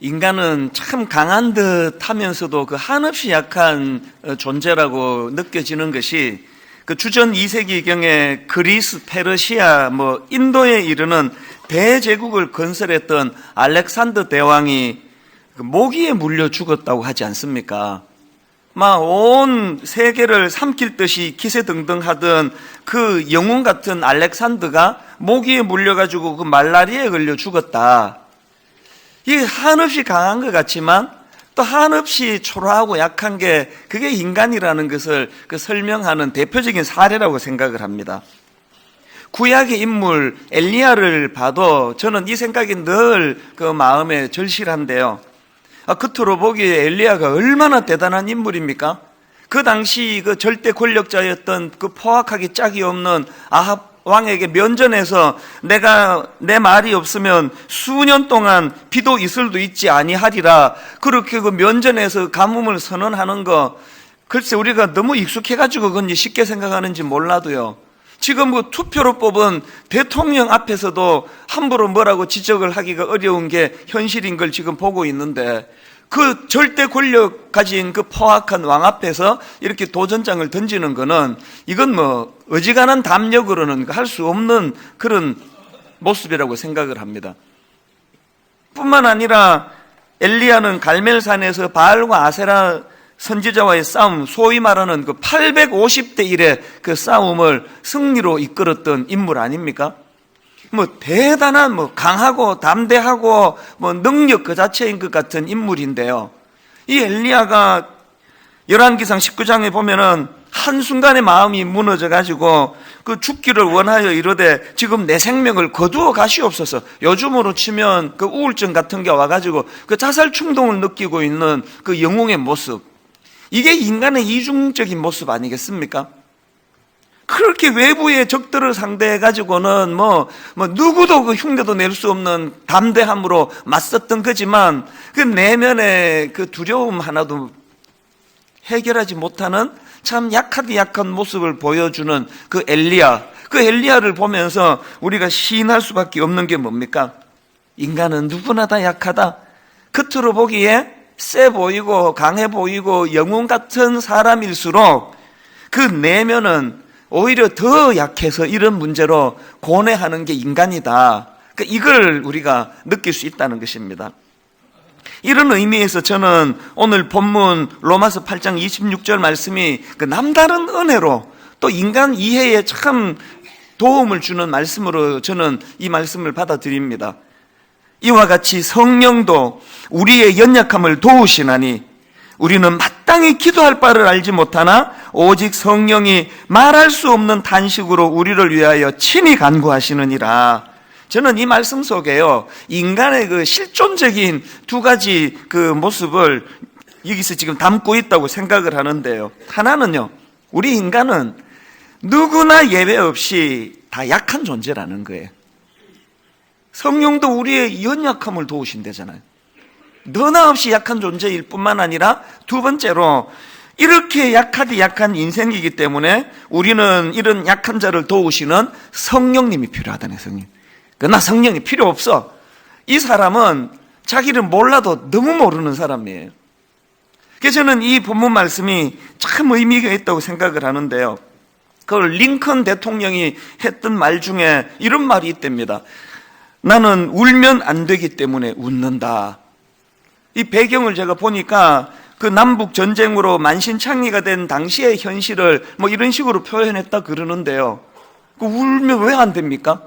인간은 참 강한 듯 하면서도 그 한없이 약한 존재라고 느껴지는 것이 그 주전 2세기경에 그리스, 페르시아, 인도에 이르는 대제국을 건설했던 알렉산더 대왕이 모기에 물려 죽었다고 하지 않습니까? 막 온 세계를 삼킬 듯이 기세등등하던 그 영웅 같은 알렉산더가 모기에 물려가지고 그 말라리아에 걸려 죽었다. 이게 한없이 강한 것 같지만 또 한없이 초라하고 약한 게 그게 인간이라는 것을 설명하는 대표적인 사례라고 생각을 합니다. 구약의 인물 엘리야를 봐도 저는 이 생각이 늘 그 마음에 절실한데요. 겉으로 보기에 엘리야가 얼마나 대단한 인물입니까? 그 당시 그 절대 권력자였던 그 포악하기 짝이 없는 아합 왕에게 면전에서 내가 내 말이 없으면 수년 동안 비도 이슬도 있지 아니하리라 그렇게 그 면전에서 가뭄을 선언하는 거 글쎄 우리가 너무 익숙해가지고 그건지 쉽게 생각하는지 몰라도요. 지금 그 투표로 뽑은 대통령 앞에서도 함부로 뭐라고 지적을 하기가 어려운 게 현실인 걸 지금 보고 있는데 그 절대 권력 가진 그 포악한 왕 앞에서 이렇게 도전장을 던지는 거는 이건 어지간한 담력으로는 할 수 없는 그런 모습이라고 생각을 합니다. 뿐만 아니라 엘리야는 갈멜산에서 바알과 아세라 선지자와의 싸움, 소위 말하는 그 850대 1의 그 싸움을 승리로 이끌었던 인물 아닙니까? 대단한 강하고 담대하고 능력 그 자체인 것 같은 인물인데요. 이 엘리야가 열왕기상 19장에 보면은 한순간에 마음이 무너져 가지고 그 죽기를 원하여 이르되 지금 내 생명을 거두어 가시옵소서. 요즘으로 치면 그 우울증 같은 게 와가지고 그 자살 충동을 느끼고 있는 그 영웅의 모습. 이게 인간의 이중적인 모습 아니겠습니까? 그렇게 외부의 적들을 상대해가지고는 누구도 그 흉내도 낼 수 없는 담대함으로 맞섰던 거지만 그 내면의 그 두려움 하나도 해결하지 못하는 참 약한 모습을 보여주는 그 엘리야. 그 엘리야를 보면서 우리가 시인할 수밖에 없는 게 뭡니까? 인간은 누구나 다 약하다. 겉으로 보기에 세 보이고 강해 보이고 영웅 같은 사람일수록 그 내면은 오히려 더 약해서 이런 문제로 고뇌하는 게 인간이다. 그러니까 이걸 우리가 느낄 수 있다는 것입니다. 이런 의미에서 저는 오늘 본문 로마서 8장 26절 말씀이 그 남다른 은혜로 또 인간 이해에 참 도움을 주는 말씀으로 저는 이 말씀을 받아들입니다. 이와 같이 성령도 우리의 연약함을 도우시나니 우리는 마땅히 기도할 바를 알지 못하나 오직 성령이 말할 수 없는 탄식으로 우리를 위하여 친히 간구하시느니라. 저는 이 말씀 속에요, 인간의 그 실존적인 두 가지 그 모습을 여기서 지금 담고 있다고 생각을 하는데요. 하나는요, 우리 인간은 누구나 예외 없이 다 약한 존재라는 거예요. 성령도 우리의 연약함을 도우신다잖아요. 너나 없이 약한 존재일 뿐만 아니라 두 번째로 이렇게 약한 인생이기 때문에 우리는 이런 약한 자를 도우시는 성령님이 필요하다네. 성령. 그러나 성령이 필요 없어. 이 사람은 자기를 몰라도 너무 모르는 사람이에요. 그래서 저는 이 본문 말씀이 참 의미가 있다고 생각을 하는데요. 그걸 링컨 대통령이 했던 말 중에 이런 말이 있답니다. 나는 울면 안 되기 때문에 웃는다. 이 배경을 제가 보니까 그 남북 전쟁으로 만신창이가 된 당시의 현실을 이런 식으로 표현했다 그러는데요. 그 울면 왜 안 됩니까?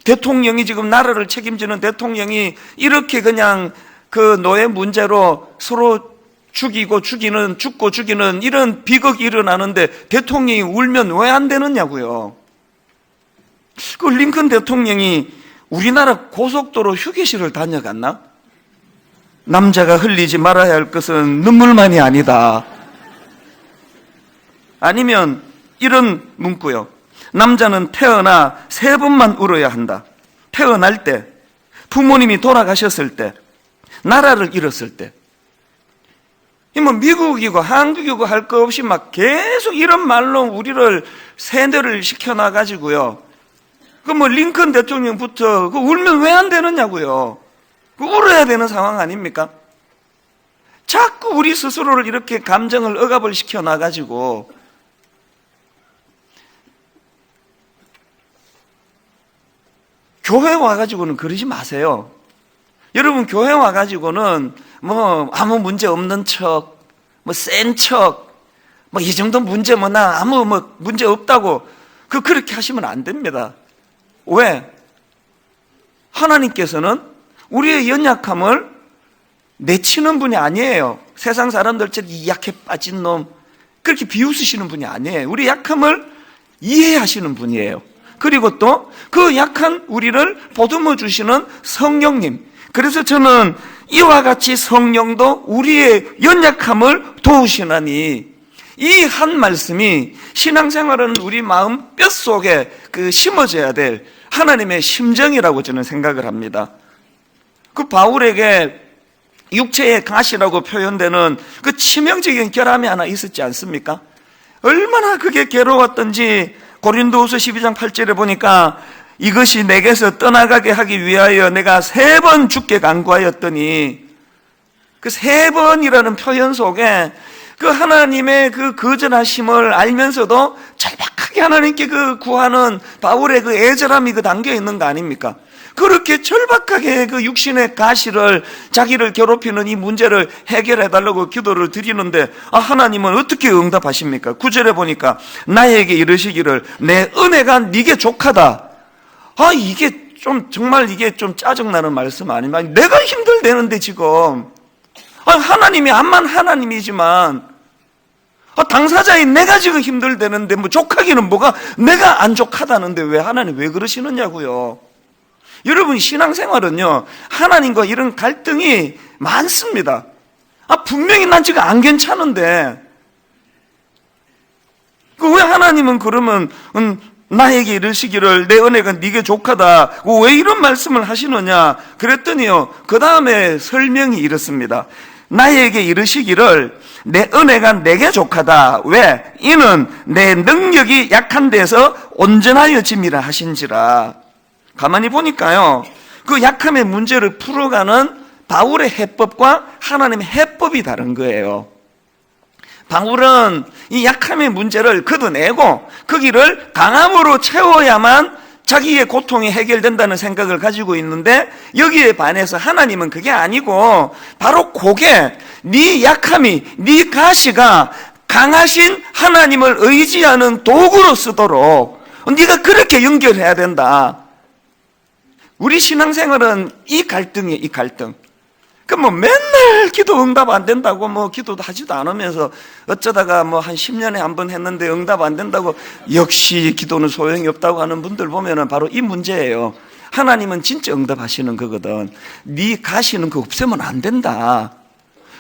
대통령이 지금 나라를 책임지는 대통령이 이렇게 그냥 그 노예 문제로 서로 죽고 죽이는 이런 비극이 일어나는데 대통령이 울면 왜 안 되느냐고요. 그 링컨 대통령이 우리나라 고속도로 휴게실을 다녀갔나? 남자가 흘리지 말아야 할 것은 눈물만이 아니다. 아니면 이런 문구요. 남자는 태어나 3번만 울어야 한다. 태어날 때, 부모님이 돌아가셨을 때, 나라를 잃었을 때. 미국이고 한국이고 할 거 없이 계속 이런 말로 우리를 세뇌를 시켜놔가지고요. 링컨 대통령부터 울면 왜 안 되느냐고요. 울어야 되는 상황 아닙니까? 자꾸 우리 스스로를 이렇게 감정을 억압을 시켜놔가지고 교회 와가지고는 그러지 마세요. 여러분, 교회 와가지고는 뭐 아무 문제 없는 척, 뭐 센 척, 뭐 이 정도 문제 나 아무 문제 없다고 그렇게 하시면 안 됩니다. 왜? 하나님께서는 우리의 연약함을 내치는 분이 아니에요. 세상 사람들처럼 이 약해 빠진 놈 그렇게 비웃으시는 분이 아니에요. 우리 약함을 이해하시는 분이에요. 그리고 또 그 약한 우리를 보듬어 주시는 성령님. 그래서 저는 이와 같이 성령도 우리의 연약함을 도우시나니 이 한 말씀이 신앙생활은 우리 마음 뼛속에 심어져야 될 하나님의 심정이라고 저는 생각을 합니다. 그 바울에게 육체의 가시라고 표현되는 그 치명적인 결함이 하나 있었지 않습니까? 얼마나 그게 괴로웠던지 고린도후서 12장 8절에 보니까 이것이 내게서 떠나가게 하기 위하여 내가 3번 죽게 간구하였더니 그 3번이라는 표현 속에 그 하나님의 그 거절하심을 알면서도 절박하게 하나님께 구하는 바울의 그 애절함이 담겨 있는 거 아닙니까? 그렇게 절박하게 그 육신의 가시를 자기를 괴롭히는 이 문제를 해결해 달라고 기도를 드리는데 하나님은 어떻게 응답하십니까? 9절에 보니까 나에게 이르시기를 내 은혜가 네게 족하다. 이게 좀 정말 이게 좀 짜증나는 말씀 아닙니까? 내가 힘들대는데 지금 하나님이 암만 하나님이지만 당사자인 내가 지금 힘들대는데 뭐 족하기는 뭐가 내가 안 족하다는데 왜 하나님 왜 그러시느냐고요. 여러분, 신앙생활은요 하나님과 이런 갈등이 많습니다. 분명히 난 지금 안 괜찮은데 왜 하나님은 그러면 나에게 이르시기를 내 은혜가 네게 족하다 왜 이런 말씀을 하시느냐 그랬더니요 그 다음에 설명이 이렇습니다. 나에게 이르시기를 내 은혜가 내게 족하다. 왜? 이는 내 능력이 약한 데서 온전하여 짐이라 하신지라. 가만히 보니까요 그 약함의 문제를 풀어가는 바울의 해법과 하나님의 해법이 다른 거예요. 바울은 이 약함의 문제를 걷어내고 거기를 강함으로 채워야만 자기의 고통이 해결된다는 생각을 가지고 있는데 여기에 반해서 하나님은 그게 아니고 바로 그게 네 약함이 네 가시가 강하신 하나님을 의지하는 도구로 쓰도록 네가 그렇게 연결해야 된다. 우리 신앙생활은 이 갈등이에요. 이 갈등. 맨날 기도 응답 안 된다고 기도도 하지도 않으면서 어쩌다가 한 10년에 한 번 했는데 응답 안 된다고 역시 기도는 소용이 없다고 하는 분들 보면은 바로 이 문제예요. 하나님은 진짜 응답하시는 거거든. 네 가시는 거 없애면 안 된다.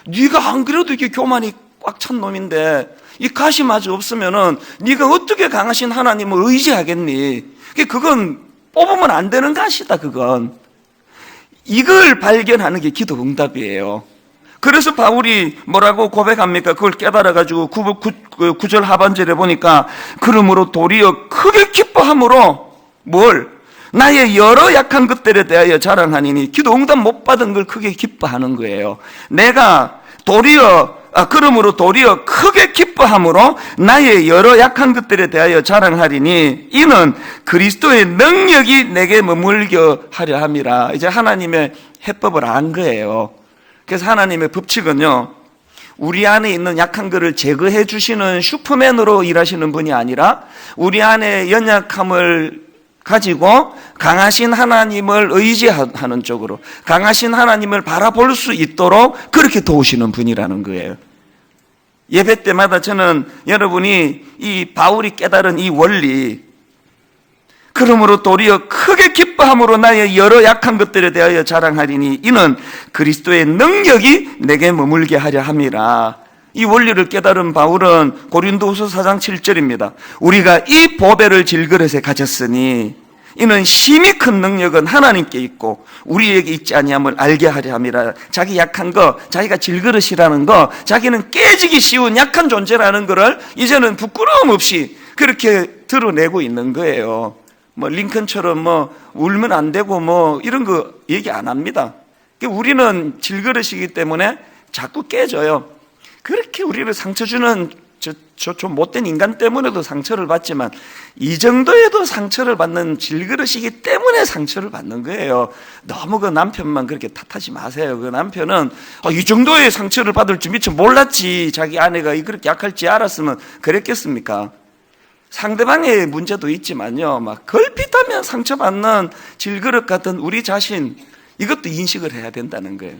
네가 안 그래도 이게 교만이 꽉 찬 놈인데 이 가시마저 없으면은 네가 어떻게 강하신 하나님을 의지하겠니? 그건 뽑으면 안 되는 가시다. 그건. 이걸 발견하는 게 기도 응답이에요. 그래서 바울이 뭐라고 고백합니까? 그걸 깨달아가지고 9절 하반절에 보니까 그러므로 도리어 크게 기뻐함으로 뭘? 나의 여러 약한 것들에 대하여 자랑하니니 기도 응답 못 받은 걸 크게 기뻐하는 거예요. 내가 그러므로 도리어 크게 기뻐함으로 나의 여러 약한 것들에 대하여 자랑하리니 이는 그리스도의 능력이 내게 머물게 하려 함이라. 이제 하나님의 해법을 안 거예요. 그래서 하나님의 법칙은요 우리 안에 있는 약한 것을 제거해 주시는 슈퍼맨으로 일하시는 분이 아니라 우리 안에 연약함을 가지고 강하신 하나님을 의지하는 쪽으로 강하신 하나님을 바라볼 수 있도록 그렇게 도우시는 분이라는 거예요. 예배 때마다 저는 여러분이 이 바울이 깨달은 이 원리 그러므로 도리어 크게 기뻐함으로 나의 여러 약한 것들에 대하여 자랑하리니 이는 그리스도의 능력이 내게 머물게 하려 함이라. 이 원리를 깨달은 바울은 고린도후서 4장 7절입니다. 우리가 이 보배를 질그릇에 가졌으니 이는 심히 큰 능력은 하나님께 있고 우리에게 있지 아니함을 알게 하려 함이라. 자기 약한 거, 자기가 질그릇이라는 거, 자기는 깨지기 쉬운 약한 존재라는 거를 이제는 부끄러움 없이 그렇게 드러내고 있는 거예요. 링컨처럼 울면 안 되고 이런 거 얘기 안 합니다. 우리는 질그릇이기 때문에 자꾸 깨져요. 그렇게 우리를 상처 주는 좀 못된 인간 때문에도 상처를 받지만 이 정도에도 상처를 받는 질그릇이기 때문에 상처를 받는 거예요. 너무 그 남편만 그렇게 탓하지 마세요. 그 남편은 이 정도의 상처를 받을 줄 미처 몰랐지. 자기 아내가 그렇게 약할지 알았으면 그랬겠습니까? 상대방의 문제도 있지만요, 막 걸핏하면 상처받는 질그릇 같은 우리 자신, 이것도 인식을 해야 된다는 거예요.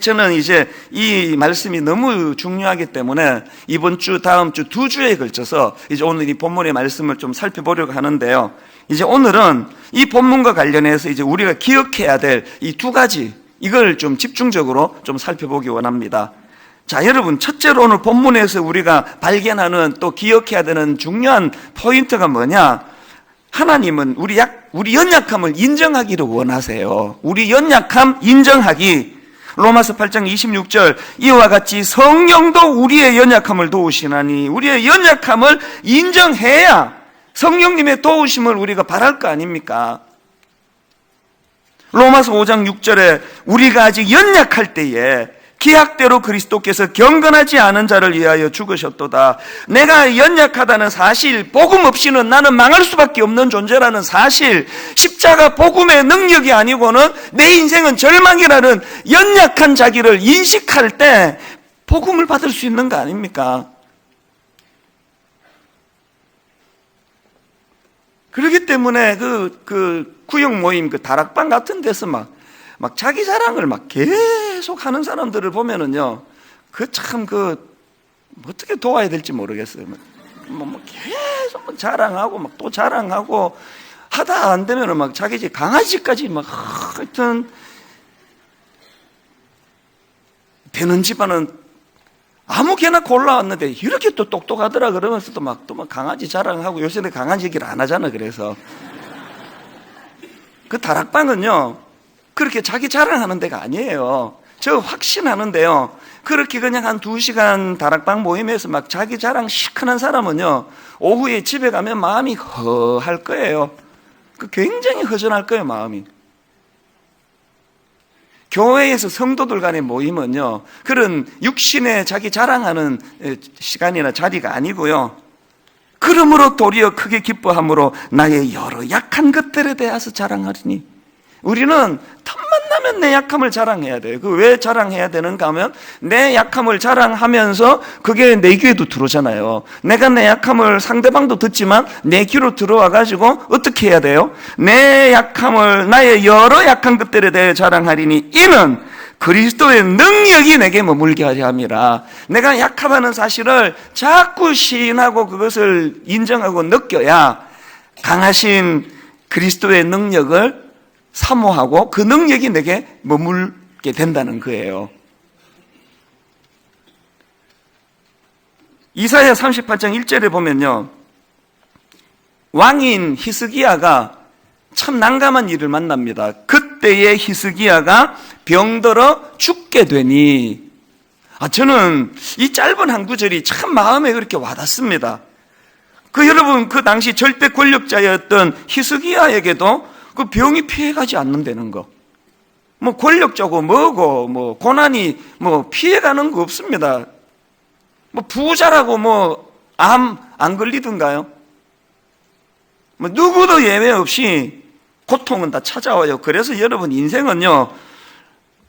저는 이제 이 말씀이 너무 중요하기 때문에 이번 주, 다음 주 2주에 걸쳐서 이제 오늘 이 본문의 말씀을 좀 살펴보려고 하는데요. 이제 오늘은 이 본문과 관련해서 이제 우리가 기억해야 될 이 2가지, 이걸 좀 집중적으로 좀 살펴보기 원합니다. 자, 여러분, 첫째로 오늘 본문에서 우리가 발견하는 또 기억해야 되는 중요한 포인트가 뭐냐? 하나님은 우리 연약함을 인정하기를 원하세요. 우리 연약함 인정하기. 로마서 8장 26절, 이와 같이 성령도 우리의 연약함을 도우시나니, 우리의 연약함을 인정해야 성령님의 도우심을 우리가 바랄 거 아닙니까? 로마서 5장 6절에 우리가 아직 연약할 때에 기약대로 그리스도께서 경건하지 않은 자를 위하여 죽으셨도다. 내가 연약하다는 사실, 복음 없이는 나는 망할 수밖에 없는 존재라는 사실, 십자가 복음의 능력이 아니고는 내 인생은 절망이라는 연약한 자기를 인식할 때 복음을 받을 수 있는 거 아닙니까? 그렇기 때문에 그 구역 모임, 그 다락방 같은 데서 막 자기 자랑을 막 계속 하는 사람들을 보면은요, 어떻게 도와야 될지 모르겠어요. 계속 자랑하고, 막 또 자랑하고, 하다 안 되면은 막 자기 집 강아지까지 막, 하여튼, 되는 집안은 아무 개나 골라왔는데, 이렇게 또 똑똑하더라 그러면서 또 막 강아지 자랑하고, 요새는 강아지 얘기를 안 하잖아, 그래서. 그 다락방은요, 그렇게 자기 자랑하는 데가 아니에요. 저 확신하는데요, 그렇게 그냥 한 2시간 다락방 모임에서 막 자기 자랑 시큰한 사람은요, 오후에 집에 가면 마음이 허할 거예요. 굉장히 허전할 거예요, 마음이. 교회에서 성도들 간의 모임은요, 그런 육신에 자기 자랑하는 시간이나 자리가 아니고요, 그러므로 도리어 크게 기뻐함으로 나의 여러 약한 것들에 대해서 자랑하리니, 우리는 틈만 나면 내 약함을 자랑해야 돼요. 왜 자랑해야 되는가 하면 내 약함을 자랑하면서 그게 내 귀에도 들어오잖아요. 내가 내 약함을 상대방도 듣지만 내 귀로 들어와 가지고 어떻게 해야 돼요? 내 약함을, 나의 여러 약한 것들에 대해 자랑하리니 이는 그리스도의 능력이 내게 머물게 하려 함이라. 내가 약하다는 사실을 자꾸 시인하고 그것을 인정하고 느껴야 강하신 그리스도의 능력을 사모하고 그 능력이 내게 머물게 된다는 거예요. 이사야 38장 1절에 보면요, 왕인 히스기야가 참 난감한 일을 만납니다. 그때의 히스기야가 병들어 죽게 되니, 저는 이 짧은 한 구절이 참 마음에 그렇게 와닿습니다. 여러분, 그 당시 절대 권력자였던 히스기야에게도 그 병이 피해가지 않는다는 거. 권력자고 뭐고, 고난이 피해가는 거 없습니다. 부자라고 암 안 걸리던가요? 누구도 예외 없이 고통은 다 찾아와요. 그래서 여러분, 인생은요,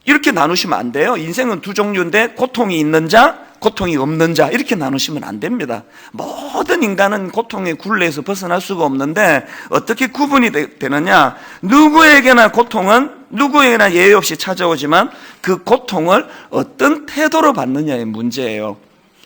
이렇게 나누시면 안 돼요. 인생은 2종류인데, 고통이 있는 자, 고통이 없는 자, 이렇게 나누시면 안 됩니다. 모든 인간은 고통의 굴레에서 벗어날 수가 없는데 어떻게 구분이 되느냐? 누구에게나 고통은 누구에게나 예외 없이 찾아오지만 그 고통을 어떤 태도로 받느냐의 문제예요.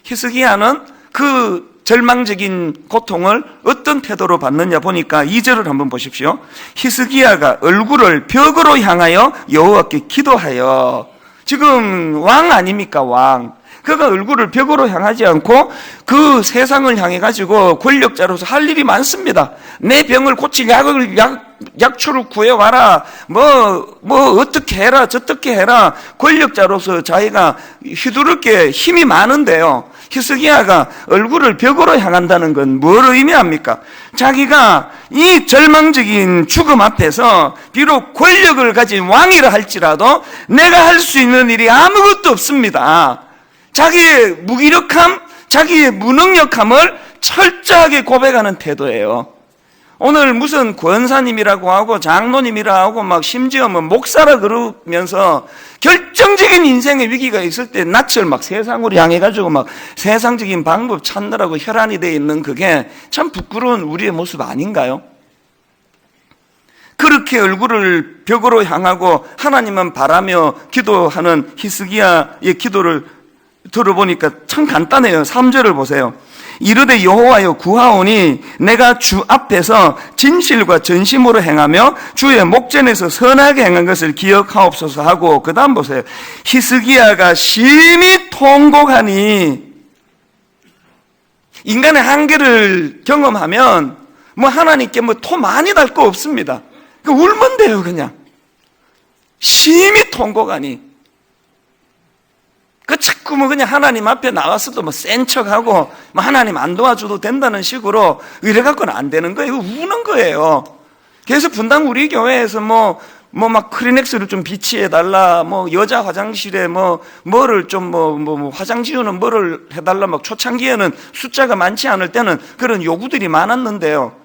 히스기야는 그 절망적인 고통을 어떤 태도로 받느냐 보니까 2절을 한번 보십시오. 히스기야가 얼굴을 벽으로 향하여 여호와께 기도하여. 지금 왕 아닙니까, 왕. 그가 얼굴을 벽으로 향하지 않고 그 세상을 향해 가지고 권력자로서 할 일이 많습니다. 내 병을 고칠 약초를 구해와라. 어떻게 해라, 저떻게 해라. 권력자로서 자기가 휘두를 게 힘이 많은데요. 히스기야가 얼굴을 벽으로 향한다는 건 뭘 의미합니까? 자기가 이 절망적인 죽음 앞에서 비록 권력을 가진 왕이라 할지라도 내가 할 수 있는 일이 아무것도 없습니다. 자기의 무기력함, 자기의 무능력함을 철저하게 고백하는 태도예요. 오늘 무슨 권사님이라고 하고 장로님이라고 하고 막 심지어 목사라 그러면서 결정적인 인생의 위기가 있을 때 낯을 막 세상으로 향해 가지고 막 세상적인 방법 찾느라고 혈안이 되어 있는 그게 참 부끄러운 우리의 모습 아닌가요? 그렇게 얼굴을 벽으로 향하고 하나님은 바라며 기도하는 히스기야의 기도를 들어보니까 참 간단해요. 3절을 보세요. 이르되 여호와여 구하오니 내가 주 앞에서 진실과 전심으로 행하며 주의 목전에서 선하게 행한 것을 기억하옵소서 하고 그 다음 보세요. 히스기야가 심히 통곡하니 인간의 한계를 경험하면 하나님께 토 많이 달 거 없습니다. 울면 돼요. 그냥 심히 통곡하니 자꾸 그냥 하나님 앞에 나와서도 센 척하고 하나님 안 도와줘도 된다는 식으로 이래갖고는 안 되는 거예요. 우는 거예요. 그래서 분당 우리 교회에서 막 크리넥스를 좀 비치해달라, 여자 화장실에 뭐를 좀 화장 지우는 뭐를 해달라, 초창기에는 숫자가 많지 않을 때는 그런 요구들이 많았는데요.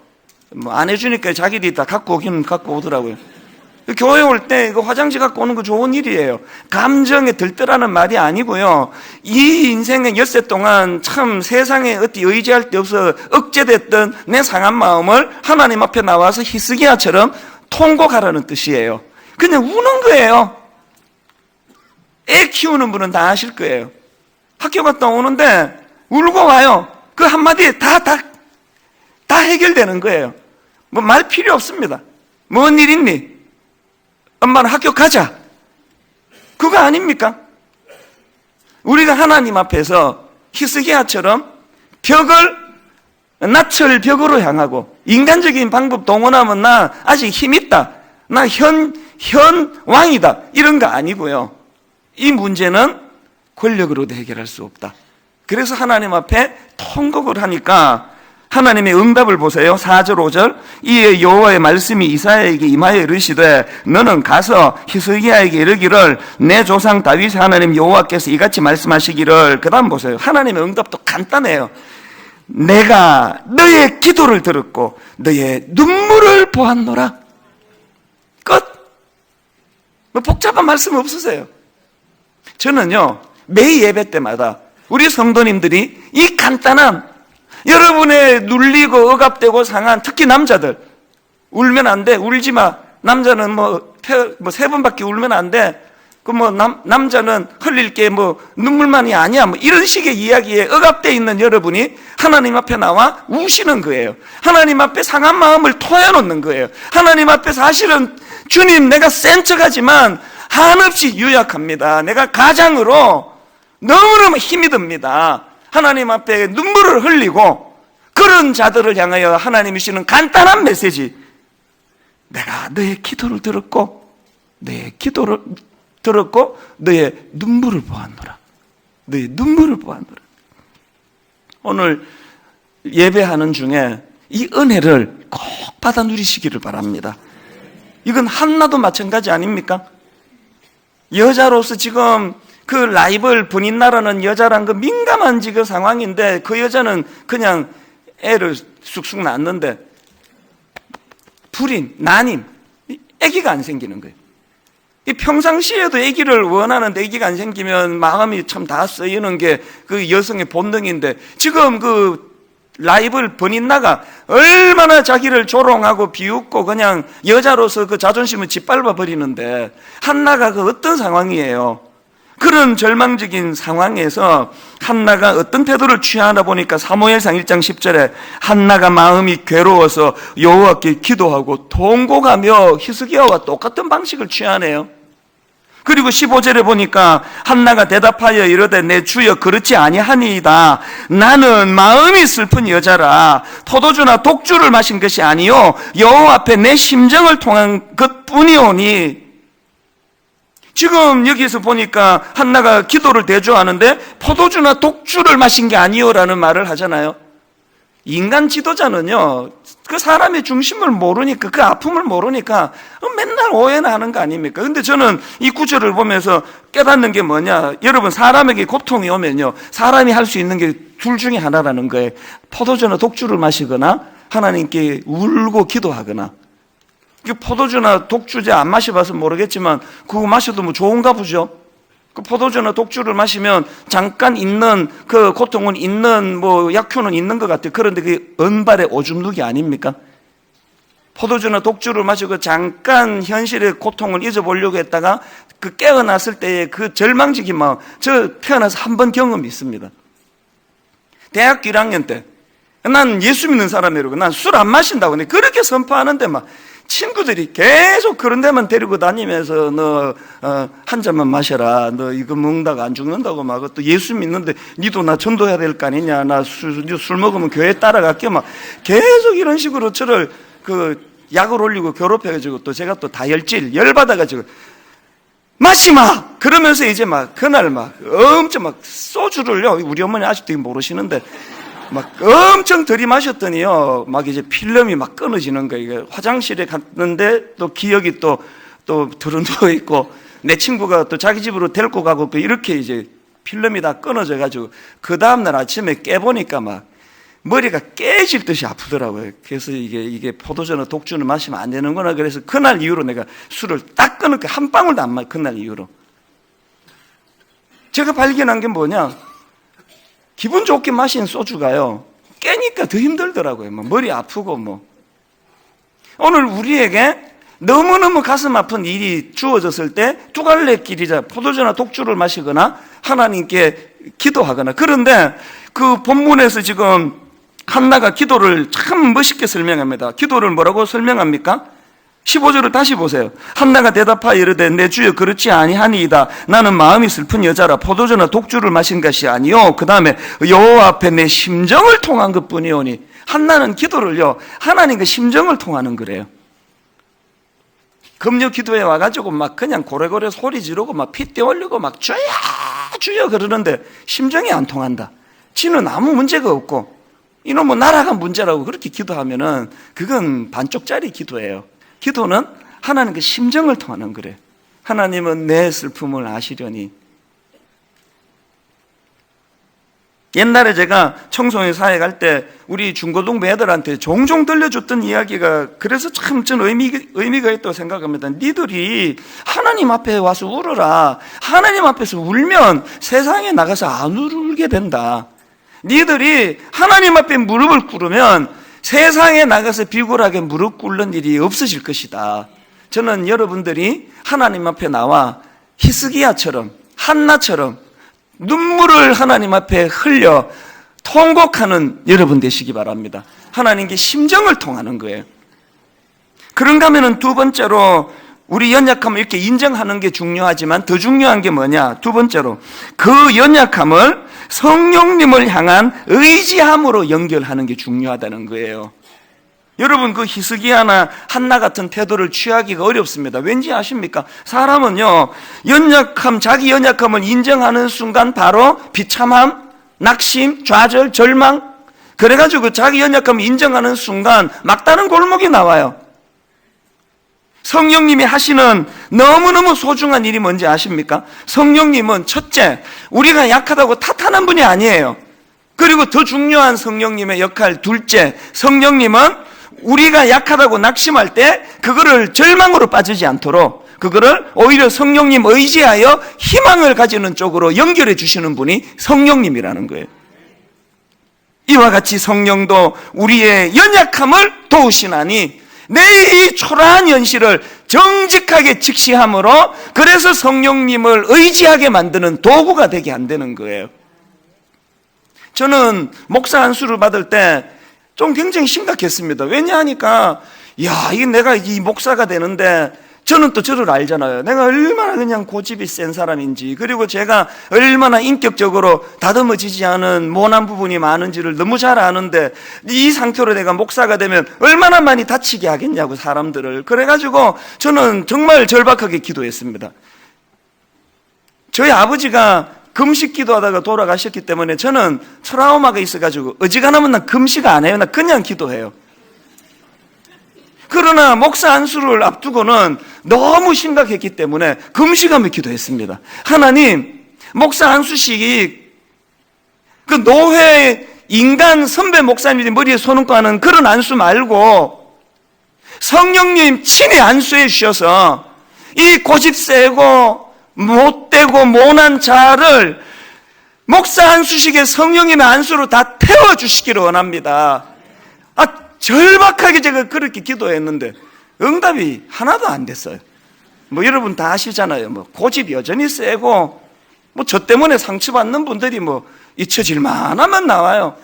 안 해주니까 자기들이 다 갖고 오긴 갖고 오더라고요. 교회 올 때 화장지 갖고 오는 거 좋은 일이에요. 감정에 들떠라는 말이 아니고요. 이 인생의 엿새 동안 참 세상에 어디 의지할 데 없어 억제됐던 내 상한 마음을 하나님 앞에 나와서 히스기야처럼 통곡하라는 뜻이에요. 그냥 우는 거예요. 애 키우는 분은 다 아실 거예요. 학교 갔다 오는데 울고 와요. 그 한마디에 다 해결되는 거예요. 말 필요 없습니다. 뭔 일 있니? 엄마는 학교 가자. 그거 아닙니까? 우리가 하나님 앞에서 히스기야처럼 낯을 벽으로 향하고 인간적인 방법 동원하면 나 아직 힘 있다. 나 현 왕이다. 이런 거 아니고요. 이 문제는 권력으로도 해결할 수 없다. 그래서 하나님 앞에 통곡을 하니까 하나님의 응답을 보세요. 4절 5절. 이에 여호와의 말씀이 이사야에게 임하여 이르시되 너는 가서 히스기야에게 이르기를 내 조상 다윗의 하나님 여호와께서 이같이 말씀하시기를. 그 다음 보세요. 하나님의 응답도 간단해요. 내가 너의 기도를 들었고 너의 눈물을 보았노라. 끝. 복잡한 말씀 없으세요. 저는요 매일 예배 때마다 우리 성도님들이 이 간단한 여러분의 눌리고 억압되고 상한 특히 남자들 울면 안 돼. 울지 마. 남자는 3번밖에 울면 안 돼. 남자는 흘릴 게 눈물만이 아니야. 이런 식의 이야기에 억압되어 있는 여러분이 하나님 앞에 나와 우시는 거예요. 하나님 앞에 상한 마음을 토해놓는 거예요. 하나님 앞에 사실은 주님 내가 센 척하지만 한없이 유약합니다. 내가 가장으로 너무너무 힘이 듭니다. 하나님 앞에 눈물을 흘리고 그런 자들을 향하여 하나님이 주시는 간단한 메시지. 내가 너의 기도를 들었고 너의 눈물을 보았노라. 너의 눈물을 보았노라. 오늘 예배하는 중에 이 은혜를 꼭 받아 누리시기를 바랍니다. 이건 한나도 마찬가지 아닙니까? 여자로서 지금 그 라이벌 분인나라는 여자란 그 민감한 지금 상황인데 그 여자는 그냥 애를 쑥쑥 낳았는데 불임, 난임, 아기가 안 생기는 거예요. 이 평상시에도 아기를 원하는데 아기가 안 생기면 마음이 참 다 쓰이는 게 그 여성의 본능인데 지금 그 라이벌 번인나가 얼마나 자기를 조롱하고 비웃고 그냥 여자로서 그 자존심을 짓밟아 버리는데 한나가 그 어떤 상황이에요? 그런 절망적인 상황에서 한나가 어떤 태도를 취하나 보니까 사무엘상 1장 10절에 한나가 마음이 괴로워서 여호와께 기도하고 통곡하며 히스기야와 똑같은 방식을 취하네요. 그리고 15절에 보니까 한나가 대답하여 이르되 내 주여 그렇지 아니하니이다. 나는 마음이 슬픈 여자라. 포도주나 독주를 마신 것이 아니요 여호와 앞에 내 심정을 통한 것뿐이오니. 지금 여기서 보니까 한나가 기도를 대조하는데 포도주나 독주를 마신 게 아니요라는 말을 하잖아요. 인간 지도자는요, 그 사람의 중심을 모르니까, 그 아픔을 모르니까 맨날 오해나 하는 거 아닙니까? 근데 저는 이 구절을 보면서 깨닫는 게 뭐냐? 여러분, 사람에게 고통이 오면요, 사람이 할 수 있는 게 둘 중에 하나라는 거예요. 포도주나 독주를 마시거나 하나님께 울고 기도하거나. 포도주나 독주제 안 마셔봐서 모르겠지만 그거 마셔도 뭐 좋은가 보죠. 그 포도주나 독주를 마시면 잠깐 있는 그 고통은 있는 뭐 약효는 있는 것 같아요. 그런데 그게 은발의 오줌 누기 아닙니까? 포도주나 독주를 마시고 잠깐 현실의 고통을 잊어보려고 했다가 그 깨어났을 때의 그 절망적인 마음, 저 태어나서 한 번 경험이 있습니다. 대학교 1학년 때 난 예수 믿는 사람이라고 난 술 안 마신다고 그렇게 선포하는데 막 친구들이 계속 그런 데만 데리고 다니면서 너 한 잔만 마셔라. 너 이거 먹다가 안 죽는다고 막 또 예수 믿는데 니도 나 전도해야 될 거 아니냐. 나 술 먹으면 교회 따라갈게 막 계속 이런 식으로 저를 그 약을 올리고 괴롭혀가지고 또 제가 또 다혈질 열받아가지고 마시 마! 그러면서 이제 막 그날 막 엄청 막 소주를요. 우리 어머니 아직도 모르시는데 막 엄청 들이마셨더니요, 막 이제 필름이 막 끊어지는 거예요. 화장실에 갔는데 또 기억이 또 드러누워 있고, 내 친구가 또 자기 집으로 데리고 가고, 이렇게 이제 필름이 다 끊어져가지고, 그 다음날 아침에 깨보니까 막 머리가 깨질 듯이 아프더라고요. 그래서 이게 포도주나 독주는 마시면 안 되는구나. 그래서 그날 이후로 내가 술을 딱 끊을게. 한 방울도 안 마셔, 그날 이후로. 제가 발견한 게 뭐냐? 기분 좋게 마신 소주가요, 깨니까 더 힘들더라고요. 뭐 머리 아프고 뭐. 오늘 우리에게 너무너무 가슴 아픈 일이 주어졌을 때 두 갈래 길이자 포도주나 독주를 마시거나 하나님께 기도하거나. 그런데 그 본문에서 지금 한나가 기도를 참 멋있게 설명합니다. 기도를 뭐라고 설명합니까? 15절을 다시 보세요. 한나가 대답하여 이르되 내 주여 그렇지 아니하니이다. 나는 마음이 슬픈 여자라. 포도주나 독주를 마신 것이 아니요 그 다음에 여호와 앞에 내 심정을 통한 것뿐이오니. 한나는 기도를요, 하나님과 심정을 통하는 거래요. 금요 기도에 와가지고 막 그냥 고래고래 소리 지르고 막 핏대 올리고 막 주여 주여 그러는데 심정이 안 통한다. 지는 아무 문제가 없고 이놈은 나라가 문제라고 그렇게 기도하면은 그건 반쪽짜리 기도예요. 기도는 하나님의 심정을 통하는 거래요. 하나님은 내 슬픔을 아시려니. 옛날에 제가 청소년 사회 갈 때 우리 중고등부 애들한테 종종 들려줬던 이야기가 그래서 참 전 의미가 있다고 생각합니다. 니들이 하나님 앞에 와서 울어라. 하나님 앞에서 울면 세상에 나가서 안 울게 된다. 니들이 하나님 앞에 무릎을 꿇으면 세상에 나가서 비굴하게 무릎 꿇는 일이 없어질 것이다. 저는 여러분들이 하나님 앞에 나와 히스기야처럼 한나처럼 눈물을 하나님 앞에 흘려 통곡하는 여러분 되시기 바랍니다. 하나님께 심정을 통하는 거예요. 그런가 하면은 두 번째로 우리 연약함을 이렇게 인정하는 게 중요하지만 더 중요한 게 뭐냐? 두 번째로 그 연약함을 성령님을 향한 의지함으로 연결하는 게 중요하다는 거예요. 여러분, 그 히스기야나 한나 같은 태도를 취하기가 어렵습니다. 왠지 아십니까? 사람은요, 자기 연약함을 인정하는 순간 바로 비참함, 낙심, 좌절, 절망, 그래가지고 자기 연약함을 인정하는 순간 막다른 골목이 나와요. 성령님이 하시는 너무너무 소중한 일이 뭔지 아십니까? 성령님은 첫째, 우리가 약하다고 탓하는 분이 아니에요. 그리고 더 중요한 성령님의 역할 둘째, 성령님은 우리가 약하다고 낙심할 때 그거를 절망으로 빠지지 않도록 그거를 오히려 성령님 의지하여 희망을 가지는 쪽으로 연결해 주시는 분이 성령님이라는 거예요. 이와 같이 성령도 우리의 연약함을 도우시나니 내 이 초라한 현실을 정직하게 직시함으로 그래서 성령님을 의지하게 만드는 도구가 되게 안 되는 거예요. 저는 목사 안수를 받을 때 좀 굉장히 심각했습니다. 왜냐하니까 이게 내가 이 목사가 되는데 저는 또 저를 알잖아요. 내가 얼마나 그냥 고집이 센 사람인지, 그리고 제가 얼마나 인격적으로 다듬어지지 않은 모난 부분이 많은지를 너무 잘 아는데, 이 상태로 내가 목사가 되면 얼마나 많이 다치게 하겠냐고, 사람들을. 그래가지고 저는 정말 절박하게 기도했습니다. 저희 아버지가 금식 기도하다가 돌아가셨기 때문에 저는 트라우마가 있어가지고 어지간하면 난 금식 안 해요. 나 그냥 기도해요. 그러나 목사 안수를 앞두고는 너무 심각했기 때문에 금식하며 기도했습니다. 하나님, 목사 안수식, 그 노회 인간 선배 목사님들이 머리에 손얹고 하는 그런 안수 말고 성령님 친히 안수해 주셔서 이 고집 세고 못되고 모난 자를 목사 안수식의 성령님의 안수로 다 태워주시기를 원합니다. 절박하게 제가 그렇게 기도했는데 응답이 하나도 안 됐어요. 뭐 여러분 다 아시잖아요. 뭐 고집 여전히 세고 뭐 저 때문에 상처받는 분들이 뭐 잊혀질만 하면 나와요.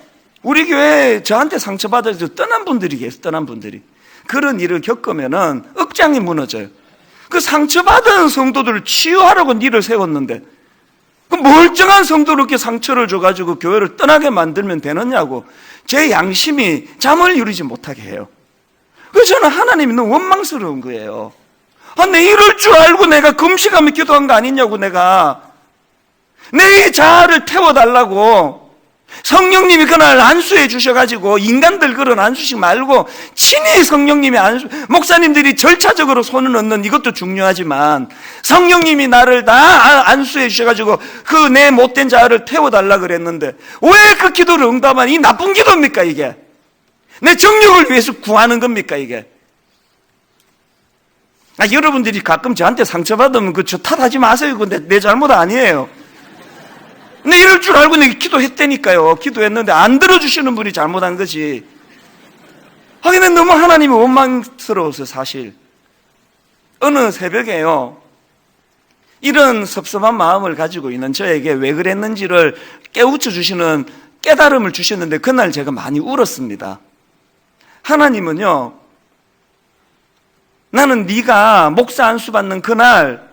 우리 교회에 저한테 상처받아서 떠난 분들이 계세요. 떠난 분들이. 그런 일을 겪으면은 억장이 무너져요. 그 상처받은 성도들을 치유하라고 일을 세웠는데 그 멀쩡한 성도를 이렇게 상처를 줘가지고 교회를 떠나게 만들면 되느냐고 제 양심이 잠을 이루지 못하게 해요. 그래서 저는 하나님이 너무 원망스러운 거예요. 내 이럴 줄 알고 내가 금식하며 기도한 거 아니냐고, 내가. 내 자아를 태워달라고. 성령님이 그날 안수해 주셔가지고 인간들 그런 안수식 말고 친히 성령님이 안수, 목사님들이 절차적으로 손을 얹는 이것도 중요하지만 성령님이 나를 다 안수해 주셔가지고 그 내 못된 자아를 태워달라 그랬는데 왜 그 기도를 응답한 이 나쁜 기도입니까 이게? 내 정력을 위해서 구하는 겁니까 이게? 여러분들이 가끔 저한테 상처받으면 저 탓하지 마세요. 그거 내 잘못 아니에요. 근데 이럴 줄 알고 내가 기도했다니까요. 기도했는데 안 들어주시는 분이 잘못한 거지. 하긴 너무 하나님이 원망스러워서 사실. 어느 새벽에요, 이런 섭섭한 마음을 가지고 있는 저에게 왜 그랬는지를 깨우쳐 주시는 깨달음을 주셨는데 그날 제가 많이 울었습니다. 하나님은요, 나는 네가 목사 안수 받는 그날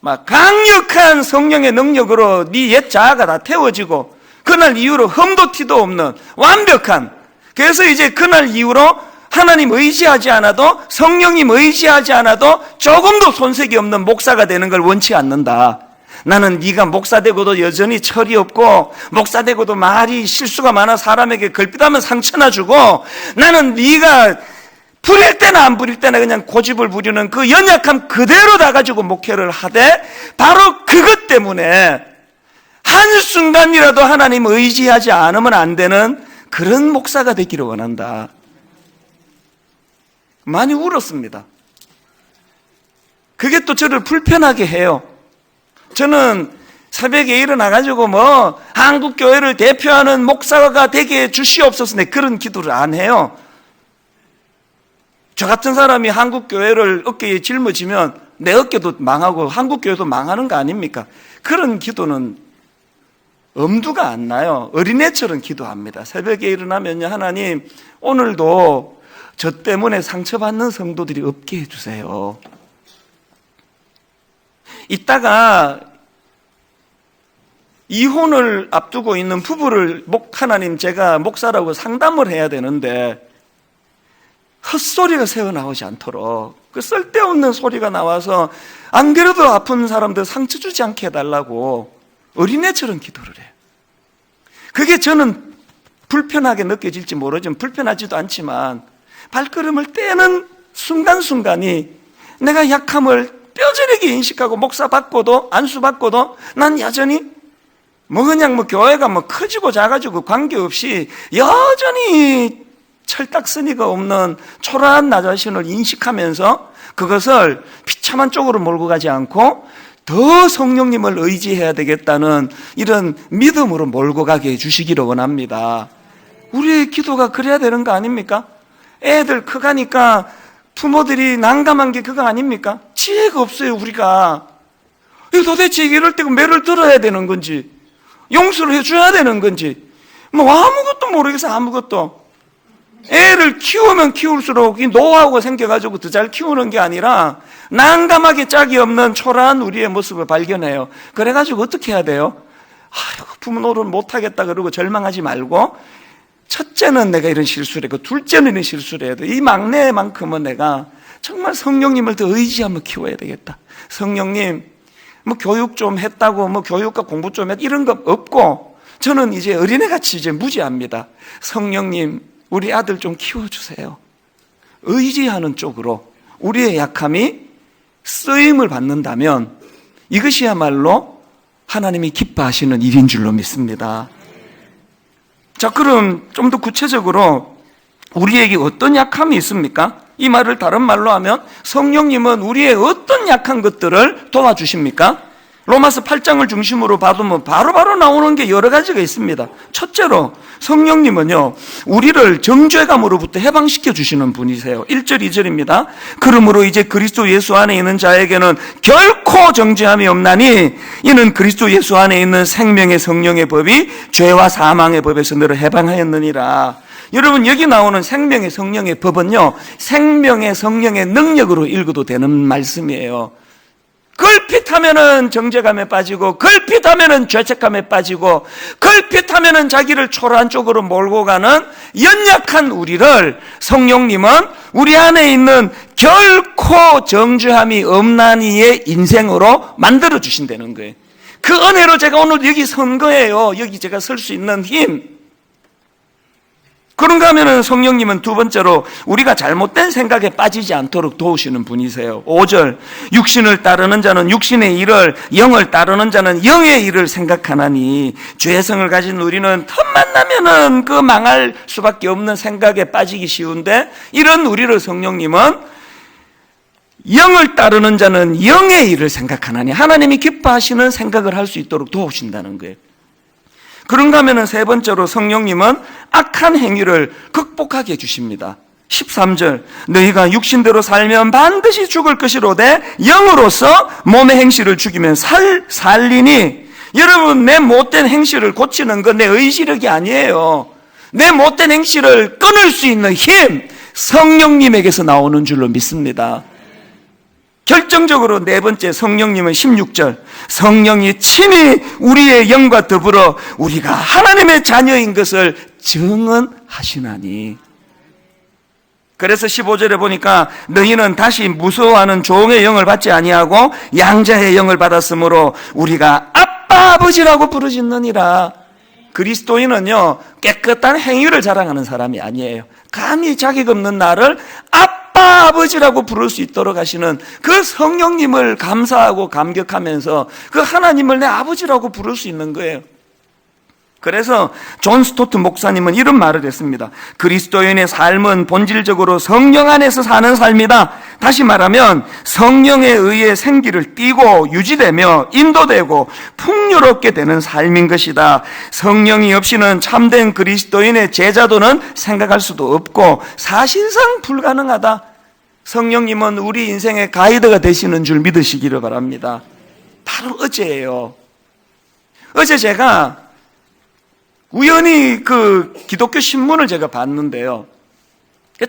막 강력한 성령의 능력으로 네 옛 자아가 다 태워지고 그날 이후로 흠도 티도 없는 완벽한, 그래서 이제 그날 이후로 하나님 의지하지 않아도 성령님 의지하지 않아도 조금도 손색이 없는 목사가 되는 걸 원치 않는다. 나는 네가 목사 되고도 여전히 철이 없고 목사 되고도 말이 실수가 많아 사람에게 걸핏하면 상처나 주고 나는 네가 부릴 때나 안 부릴 때나 그냥 고집을 부리는 그 연약함 그대로 다 가지고 목회를 하되 바로 그것 때문에 한순간이라도 하나님 의지하지 않으면 안 되는 그런 목사가 되기를 원한다. 많이 울었습니다. 그게 또 저를 불편하게 해요. 저는 새벽에 일어나가지고 뭐 한국교회를 대표하는 목사가 되게 주시옵소서, 네, 그런 기도를 안 해요. 저 같은 사람이 한국교회를 어깨에 짊어지면 내 어깨도 망하고 한국교회도 망하는 거 아닙니까? 그런 기도는 엄두가 안 나요. 어린애처럼 기도합니다. 새벽에 일어나면요, 하나님 오늘도 저 때문에 상처받는 성도들이 없게 해주세요. 이따가 이혼을 앞두고 있는 부부를 하나님 제가 목사라고 상담을 해야 되는데 헛소리가 새어나오지 않도록 그 쓸데없는 소리가 나와서 안 그래도 아픈 사람들 상처 주지 않게 해달라고 어린애처럼 기도를 해요. 그게 저는 불편하게 느껴질지 모르지만 불편하지도 않지만 발걸음을 떼는 순간순간이 내가 약함을 뼈저리게 인식하고 목사 받고도 안수 받고도 난 여전히 그냥 교회가 커지고 작아지고 관계없이 여전히 철딱서니가 없는 초라한 나 자신을 인식하면서 그것을 비참한 쪽으로 몰고 가지 않고 더 성령님을 의지해야 되겠다는 이런 믿음으로 몰고 가게 해주시기를 원합니다. 우리의 기도가 그래야 되는 거 아닙니까? 애들 커가니까 부모들이 난감한 게 그거 아닙니까? 지혜가 없어요, 우리가. 도대체 이럴 때 매를 들어야 되는 건지 용서를 해줘야 되는 건지 아무것도 모르겠어요. 아무것도. 애를 키우면 키울수록 이 노하우가 생겨가지고 더 잘 키우는 게 아니라 난감하게 짝이 없는 초라한 우리의 모습을 발견해요. 그래가지고 어떻게 해야 돼요? 아이고, 부모 노릇 못하겠다 그러고 절망하지 말고, 첫째는 내가 이런 실수를 했고 둘째는 이런 실수를 해야 돼. 이 막내만큼은 내가 정말 성령님을 더 의지하며 키워야 되겠다. 성령님, 뭐 교육 좀 했다고 뭐 교육과 공부 좀 했다 이런 거 없고, 저는 이제 어린애같이 이제 무지합니다. 성령님, 우리 아들 좀 키워주세요. 의지하는 쪽으로 우리의 약함이 쓰임을 받는다면 이것이야말로 하나님이 기뻐하시는 일인 줄로 믿습니다. 자, 그럼 좀 더 구체적으로 우리에게 어떤 약함이 있습니까? 이 말을 다른 말로 하면 성령님은 우리의 어떤 약한 것들을 도와주십니까? 로마서 8장을 중심으로 받으면 바로바로 나오는 게 여러 가지가 있습니다. 첫째로 성령님은요, 우리를 정죄감으로부터 해방시켜 주시는 분이세요. 1절 2절입니다. 그러므로 이제 그리스도 예수 안에 있는 자에게는 결코 정죄함이 없나니 이는 그리스도 예수 안에 있는 생명의 성령의 법이 죄와 사망의 법에서 너를 해방하였느니라. 여러분, 여기 나오는 생명의 성령의 법은요, 생명의 성령의 능력으로 읽어도 되는 말씀이에요. 걸핏하면은 정죄감에 빠지고, 걸핏하면은 죄책감에 빠지고, 걸핏하면은 자기를 초라한 쪽으로 몰고 가는 연약한 우리를 성령님은 우리 안에 있는 결코 정죄함이 없나니의 인생으로 만들어 주신다는 거예요. 그 은혜로 제가 오늘 여기 선 거예요. 여기 제가 설 수 있는 힘. 그런가 하면은 성령님은 두 번째로 우리가 잘못된 생각에 빠지지 않도록 도우시는 분이세요. 5절, 육신을 따르는 자는 육신의 일을, 영을 따르는 자는 영의 일을 생각하나니, 죄성을 가진 우리는 틈만 나면은 그 망할 수밖에 없는 생각에 빠지기 쉬운데, 이런 우리를 성령님은 영을 따르는 자는 영의 일을 생각하나니, 하나님이 기뻐하시는 생각을 할 수 있도록 도우신다는 거예요. 그런가 하면 세 번째로 성령님은 악한 행위를 극복하게 해주십니다. 13절, 너희가 육신대로 살면 반드시 죽을 것이로되 영으로서 몸의 행실을 죽이면 살리니. 여러분, 내 못된 행실을 고치는 건 내 의지력이 아니에요. 내 못된 행실을 끊을 수 있는 힘, 성령님에게서 나오는 줄로 믿습니다. 결정적으로 네 번째, 성령님은 16절, 성령이 친히 우리의 영과 더불어 우리가 하나님의 자녀인 것을 증언하시나니. 그래서 15절에 보니까 너희는 다시 무서워하는 종의 영을 받지 아니하고 양자의 영을 받았으므로 우리가 아빠 아버지라고 부르짖느니라. 그리스도인은요, 깨끗한 행위를 자랑하는 사람이 아니에요. 감히 자격 없는 나를 아빠 아버지라고 부를 수 있도록 하시는 그 성령님을 감사하고 감격하면서 그 하나님을 내 아버지라고 부를 수 있는 거예요. 그래서 존 스토트 목사님은 이런 말을 했습니다. 그리스도인의 삶은 본질적으로 성령 안에서 사는 삶이다. 다시 말하면 성령에 의해 생기를 띠고 유지되며 인도되고 풍요롭게 되는 삶인 것이다. 성령이 없이는 참된 그리스도인의 제자도는 생각할 수도 없고 사실상 불가능하다. 성령님은 우리 인생의 가이드가 되시는 줄 믿으시기를 바랍니다. 바로 어제예요. 어제 제가 우연히 그 기독교 신문을 제가 봤는데요,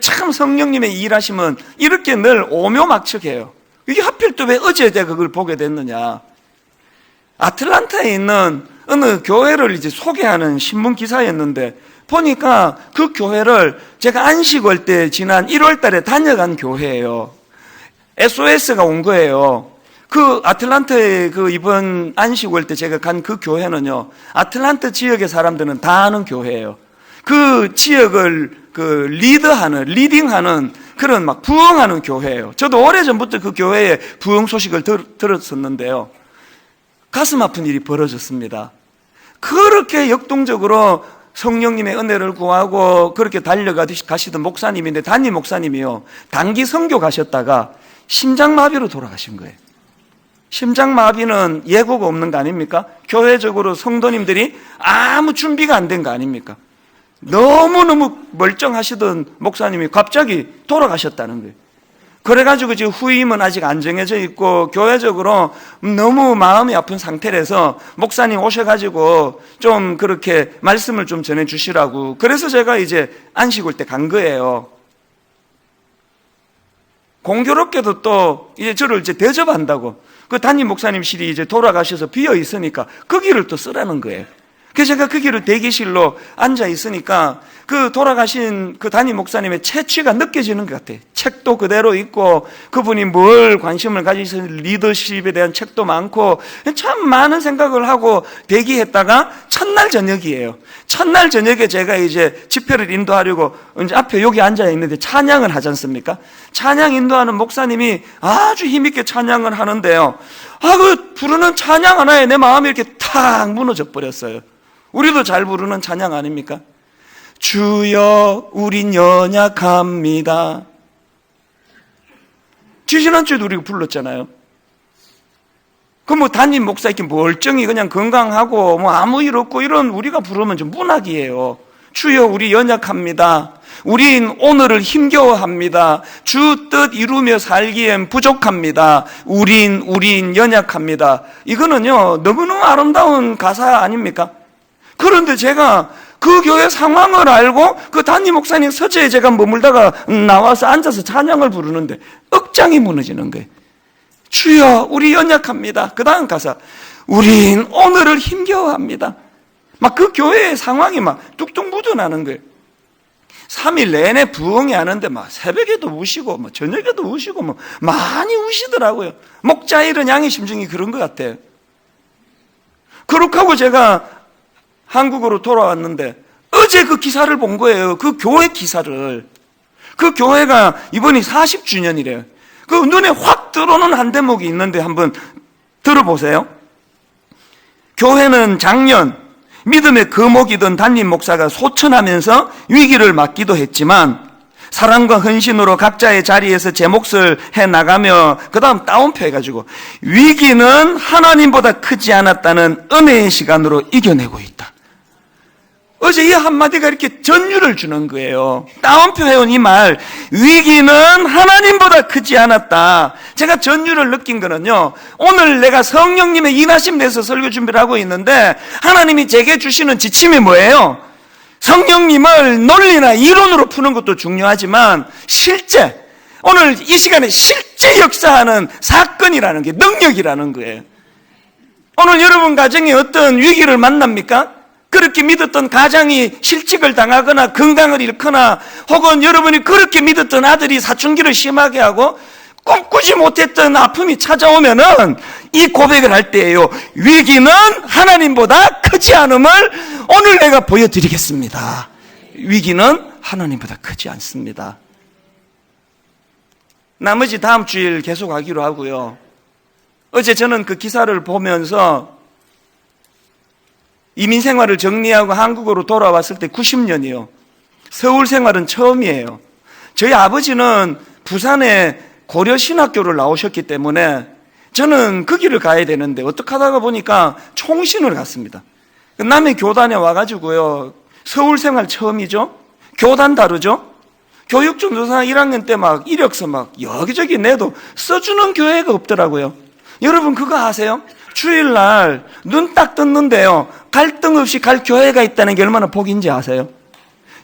참 성령님의 일하시면 이렇게 늘 오묘막측해요. 이게 하필 또 왜 어제 제가 그걸 보게 됐느냐. 아틀란타에 있는 어느 교회를 이제 소개하는 신문 기사였는데, 보니까 그 교회를 제가 안식월 때 지난 1월 달에 다녀간 교회예요. SOS가 온 거예요. 그 아틀란타에 그 이번 안식월 때 제가 간 그 교회는요, 아틀란타 지역의 사람들은 다 아는 교회예요. 그 지역을 그 리딩하는 그런 막 부흥하는 교회예요. 저도 오래전부터 그 교회에 부흥 소식을 들었었는데요, 가슴 아픈 일이 벌어졌습니다. 그렇게 역동적으로 성령님의 은혜를 구하고 그렇게 달려가시던 목사님인데, 담임 목사님이요, 단기 선교 가셨다가 심장마비로 돌아가신 거예요. 심장마비는 예고가 없는 거 아닙니까? 교회적으로 성도님들이 아무 준비가 안 된 거 아닙니까? 너무너무 멀쩡하시던 목사님이 갑자기 돌아가셨다는 거예요. 그래가지고 지금 후임은 아직 안 정해져 있고 교회적으로 너무 마음이 아픈 상태라서 목사님 오셔가지고 좀 그렇게 말씀을 좀 전해주시라고. 그래서 제가 이제 안식일 때 간 거예요. 공교롭게도 또 이제 저를 이제 대접한다고. 그 담임 목사님실이 이제 돌아가셔서 비어 있으니까 거기를 또 쓰라는 거예요. 그래서 제가 거기를 대기실로 앉아 있으니까 그 돌아가신 그 담임 목사님의 채취가 느껴지는 것 같아요. 책도 그대로 있고 그분이 뭘 관심을 가지신 리더십에 대한 책도 많고 참 많은 생각을 하고 대기했다가 첫날 저녁이에요. 첫날 저녁에 제가 이제 집회를 인도하려고 이제 앞에 여기 앉아 있는데 찬양을 하지 않습니까? 찬양 인도하는 목사님이 아주 힘있게 찬양을 하는데요. 그 부르는 찬양 하나에 내 마음이 이렇게 탁 무너져 버렸어요. 우리도 잘 부르는 찬양 아닙니까? 주여 우린 연약합니다. 지지난주에도 우리가 불렀잖아요. 그 뭐 담임 목사 이렇게 멀쩡히 그냥 건강하고 뭐 아무 일 없고 이런 우리가 부르면 좀 문학이에요. 주여 우리 연약합니다. 우린 오늘을 힘겨워합니다. 주 뜻 이루며 살기엔 부족합니다. 우린 연약합니다. 이거는요 너무너무 아름다운 가사 아닙니까? 그런데 제가 그 교회 상황을 알고 그 담임 목사님 서재에 제가 머물다가 나와서 앉아서 찬양을 부르는데 억장이 무너지는 거예요. 주여 우리 연약합니다. 그 다음 가사 우린 오늘을 힘겨워합니다. 막 그 교회의 상황이 막 뚝뚝 묻어나는 거예요. 3일 내내 부흥이 하는데 막 새벽에도 우시고 뭐 저녁에도 우시고 뭐 많이 우시더라고요. 목자 잃은 양의 심정이 그런 것 같아요. 그렇게 하고 제가 한국으로 돌아왔는데 어제 그 기사를 본 거예요. 그 교회 기사를. 그 교회가 이번이 40주년이래요. 그 눈에 확 들어오는 한 대목이 있는데 한번 들어보세요. 교회는 작년 믿음의 거목이던 담임 목사가 소천하면서 위기를 맞기도 했지만 사랑과 헌신으로 각자의 자리에서 제 몫을 해나가며 그 다음 따옴표 해가지고 위기는 하나님보다 크지 않았다는 은혜의 시간으로 이겨내고 있다. 어제 이 한마디가 이렇게 전율을 주는 거예요. 따옴표 해온 이 말, 위기는 하나님보다 크지 않았다. 제가 전율을 느낀 거는요, 오늘 내가 성령님의 인하심 내서 설교 준비를 하고 있는데 하나님이 제게 주시는 지침이 뭐예요? 성령님을 논리나 이론으로 푸는 것도 중요하지만 실제, 오늘 이 시간에 실제 역사하는 사건이라는 게 능력이라는 거예요. 오늘 여러분 가정에 어떤 위기를 만납니까? 그렇게 믿었던 가장이 실직을 당하거나 건강을 잃거나 혹은 여러분이 그렇게 믿었던 아들이 사춘기를 심하게 하고 꿈꾸지 못했던 아픔이 찾아오면은 이 고백을 할 때예요. 위기는 하나님보다 크지 않음을 오늘 내가 보여드리겠습니다. 위기는 하나님보다 크지 않습니다. 나머지 다음 주일 계속 하기로 하고요. 어제 저는 그 기사를 보면서 이민 생활을 정리하고 한국으로 돌아왔을 때 90년이요. 서울 생활은 처음이에요. 저희 아버지는 부산에 고려신학교를 나오셨기 때문에 저는 그 길을 가야 되는데 어떻게 하다가 보니까 총신을 갔습니다. 남의 교단에 와가지고요. 서울 생활 처음이죠. 교단 다르죠. 교육전도사 1학년 때 막 이력서 막 여기저기 내도 써주는 교회가 없더라고요. 여러분 그거 아세요? 주일날 눈 딱 떴는데요, 갈등 없이 갈 교회가 있다는 게 얼마나 복인지 아세요?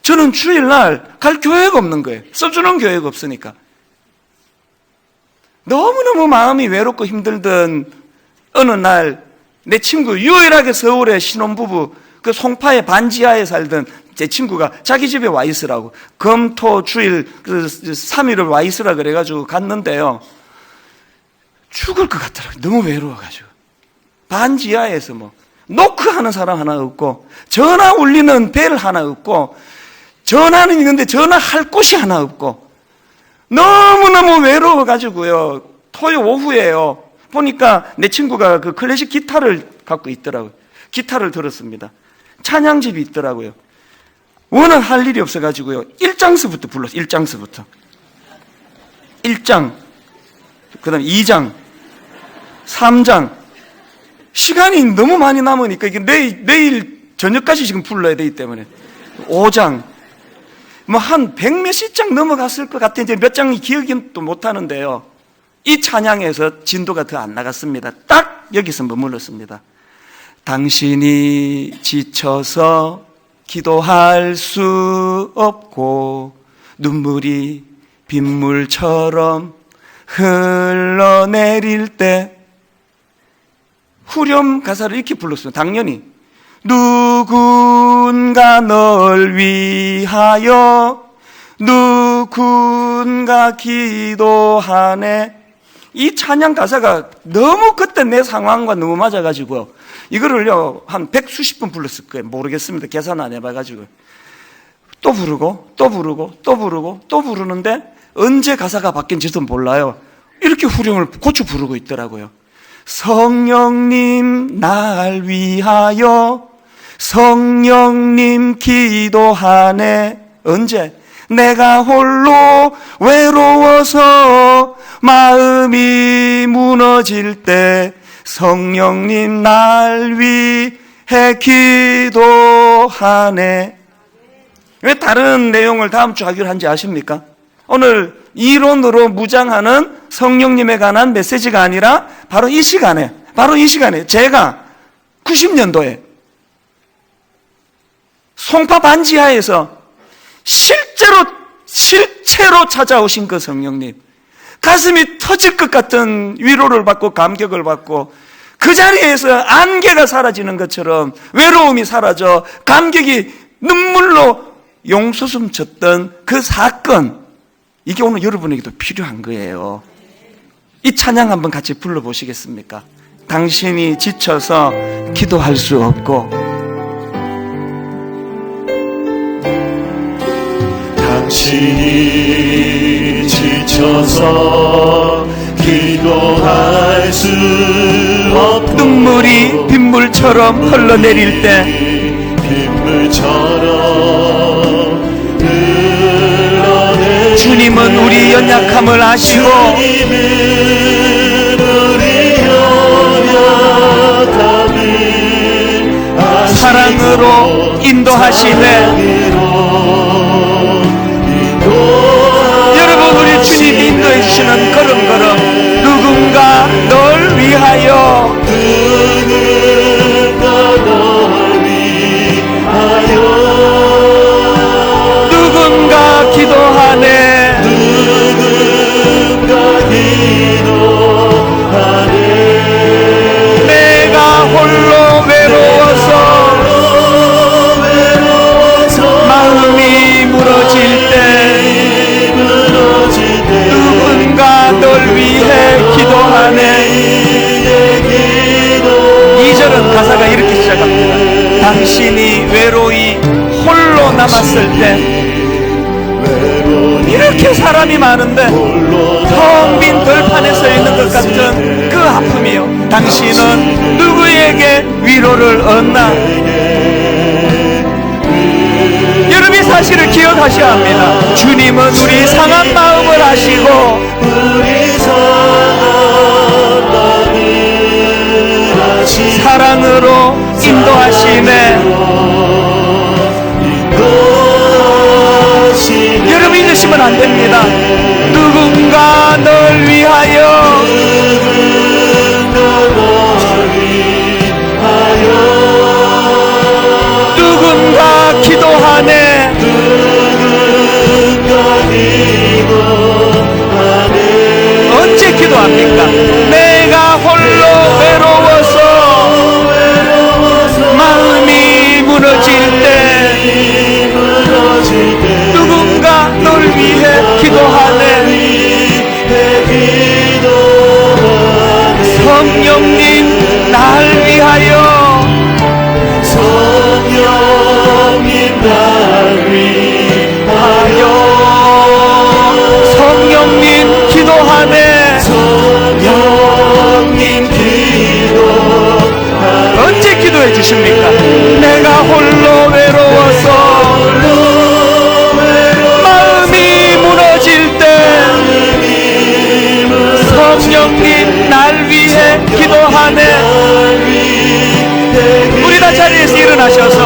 저는 주일날 갈 교회가 없는 거예요. 써주는 교회가 없으니까. 너무너무 마음이 외롭고 힘들던 어느 날 내 친구, 유일하게 서울의 신혼부부, 그 송파의 반지하에 살던 제 친구가 자기 집에 와 있으라고, 금토 주일 그 3일을 와 있으라 그래가지고 갔는데요, 죽을 것 같더라고요. 너무 외로워가지고. 반지하에서 뭐 노크하는 사람 하나 없고 전화 울리는 벨 하나 없고 전화는 있는데 전화할 곳이 하나 없고 너무너무 외로워가지고요. 토요 오후에요. 보니까 내 친구가 그 클래식 기타를 갖고 있더라고요. 기타를 들었습니다. 찬양집이 있더라고요. 워낙 할 일이 없어가지고요. 1장서부터 불렀어요. 1장서부터. 1장, 그 다음에 2장, 3장. 시간이 너무 많이 남으니까 이게 내일 저녁까지 지금 불러야 되기 때문에 5장. 뭐 한 100몇십 장 넘어갔을 것 같은데 몇 장이 기억이 또 못하는데요. 이 찬양에서 진도가 더 안 나갔습니다. 딱 여기서 머물렀습니다. 당신이 지쳐서 기도할 수 없고 눈물이 빗물처럼 흘러내릴 때, 후렴 가사를 이렇게 불렀어요. 당연히 누군가 널 위하여 누군가 기도하네. 이 찬양 가사가 너무 그때 내 상황과 너무 맞아가지고 이거를요 한 100수십 번 불렀을 거예요. 모르겠습니다. 계산 안 해봐가지고 또 부르고 또 부르고 또 부르고 또 부르는데 언제 가사가 바뀐지도 몰라요. 이렇게 후렴을 고쳐 부르고 있더라고요. 성령님 날 위하여 성령님 기도하네. 언제? 내가 홀로 외로워서 마음이 무너질 때 성령님 날 위해 기도하네. 왜 다른 내용을 다음 주 하기로 한지 아십니까? 오늘 이론으로 무장하는 성령님에 관한 메시지가 아니라 바로 이 시간에 제가 90년도에 송파 반지하에서 실체로 찾아오신 그 성령님, 가슴이 터질 것 같은 위로를 받고 감격을 받고 그 자리에서 안개가 사라지는 것처럼 외로움이 사라져 감격이 눈물로 용솟음 쳤던 그 사건, 이게 오늘 여러분에게도 필요한 거예요. 이 찬양 한번 같이 불러보시겠습니까? 당신이 지쳐서 기도할 수 없고 당신이 지쳐서 기도할 수 없고 눈물이 빗물처럼 흘러내릴 때 빗물처럼 흘러내릴 주님은 우리 연약함을 아시고 사랑으로 인도하시네. 여러분, 우리 주님이 인도해 주시는 걸음걸음, 누군가 널 위하여 누군가 기도하네. 내가 홀로 외로워서 마음이 무너질 때 누군가 널 위해 기도하네. 2절은 가사가 이렇게 시작합니다. 당신이 외로이 홀로 남았을 때, 이렇게 사람이 많은데 텅 빈 들판에 서 있는 것 같은 그 아픔이요, 당신은 누구에게 위로를 얻나? 여러분, 이 사실을 기억하셔야 합니다. 주님은 우리 상한 마음을 아시고 사랑으로 인도하시네. 여러분, 잊으시면 안 됩니다. 누군가 널 위하여 누군가 기도하네. 언제 기도합니까? 내가 홀로 외로워서 마음이 무너질 때 누군가 널 위해 기도하네. 성령님 날 위하여 성령님 날 위하여 성령님 기도하네. 성령님 기도하네. 언제 기도해 주십니까? 내가 홀로 외로워서 마음이 무너질 때 성령님 날 위해 기도하네. 우리 다 자리에서 일어나셔서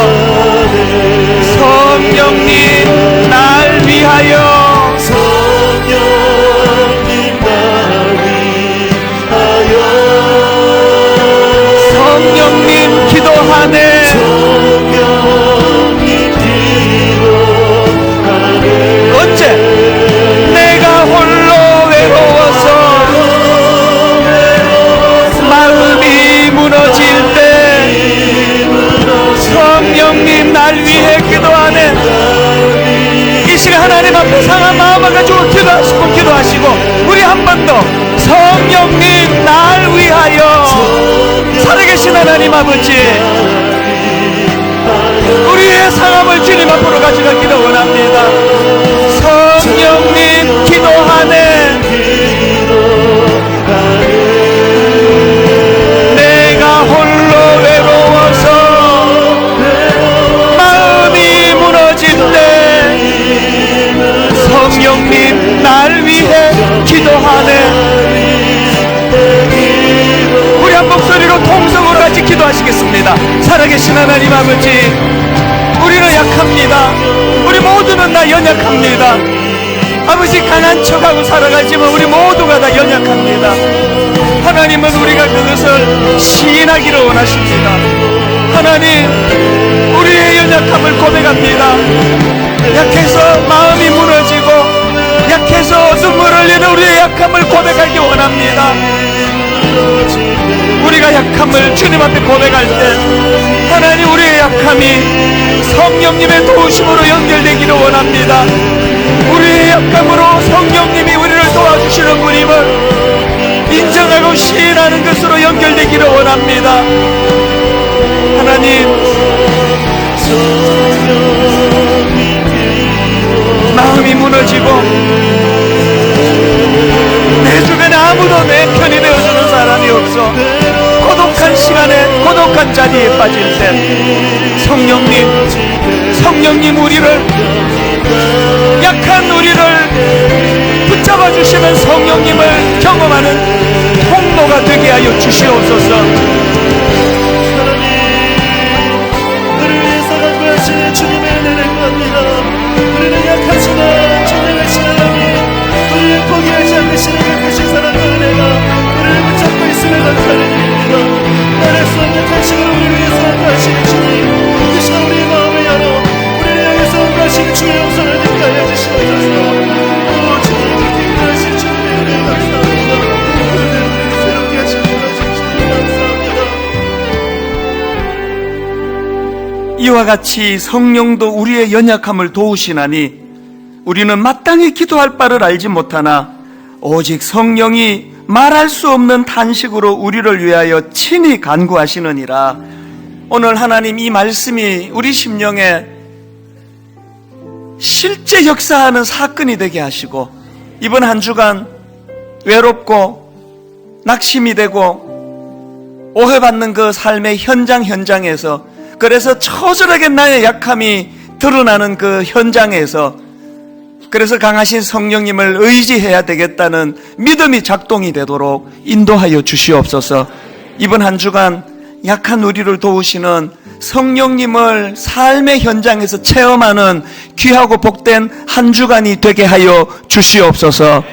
성령님 날 위하여 성령님 날 위하여 성령님 기도하네 성령님 기도하네 언제 내가 홀로 외로워서 마음이 무너질 때 성령님 날 위해 기도하네. 이 시간 하나님 앞에 상한 마음을 가지고 기도하시고 우리 한 번 더 성령님 날 위하여 살아계신 하나님 아버지 우리의 상함을 주님 앞으로 가져가기를 원합니다. 성령님 기도하네 내가 홀로 외로워서 마음이 무너질 때 성령님 날 위해 기도하네. 우리 한 목소리로 통성으로 같이 기도하시겠습니다. 살아계신 하나님 아버지 우리는 약합니다. 우리 모두는 다 연약합니다. 아버지 강한 척하고 살아가지만 우리 모두가 다 연약합니다. 하나님은 우리가 그것을 시인하기를 원하십니다. 하나님 우리의 연약함을 고백합니다. 약해서 마음이 무너지고 약해서 눈물 흘리는 우리의 약함을 고백하기 원합니다. 우리가 약함을 주님 앞에 고백할 때 하나님 우리의 약함이 성령님의 도우심으로 연결되기를 원합니다. 우리의 약함으로 성령님이 우리를 도와주시는 분임을 인정하고 시인하는 것으로 연결되기를 원합니다. 하나님 마음이 무너지고 내 주변에 아무도 내 편이 되어주는 사람이 없어 고독한 시간에 고독한 자리에 빠질 때 성령님 우리를 약한 우리를 붙잡아 주시는 성령님을 경험하는 통로가 되게 하여 주시옵소서. 우리를 위해서 간구하시는 주님의 은혜를 구합니다. 우리는 약하지만 주님이신 하나님 우리를 포기하지 않으시는 그 크신 사랑과 은혜가 우리를 붙잡고 있음을 감사드립니다. 말할 수 없는 탄식으로 우리를 위해서 간구하시는 주님 그 시간 우리의 마음을 열어 우리를 향해서 간구하시는 주의 영성을 듣게 하여 주시옵소서. 오 주님 그렇게 기도하신 주님의 은혜 감사합니다. 우리를 새롭게 하시고 하신 주님 감사합니다. 이와 같이 성령도 우리의 연약함을 도우시나니 우리는 마땅히 기도할 바를 알지 못하나 오직 성령이 말할 수 없는 탄식으로 우리를 위하여 친히 간구하시느니라. 오늘 하나님 이 말씀이 우리 심령에 실제 역사하는 사건이 되게 하시고 이번 한 주간 외롭고 낙심이 되고 오해받는 그 삶의 현장에서 그래서 처절하게 나의 약함이 드러나는 그 현장에서 그래서 강하신 성령님을 의지해야 되겠다는 믿음이 작동이 되도록 인도하여 주시옵소서. 이번 한 주간 약한 우리를 도우시는 성령님을 삶의 현장에서 체험하는 귀하고 복된 한 주간이 되게 하여 주시옵소서.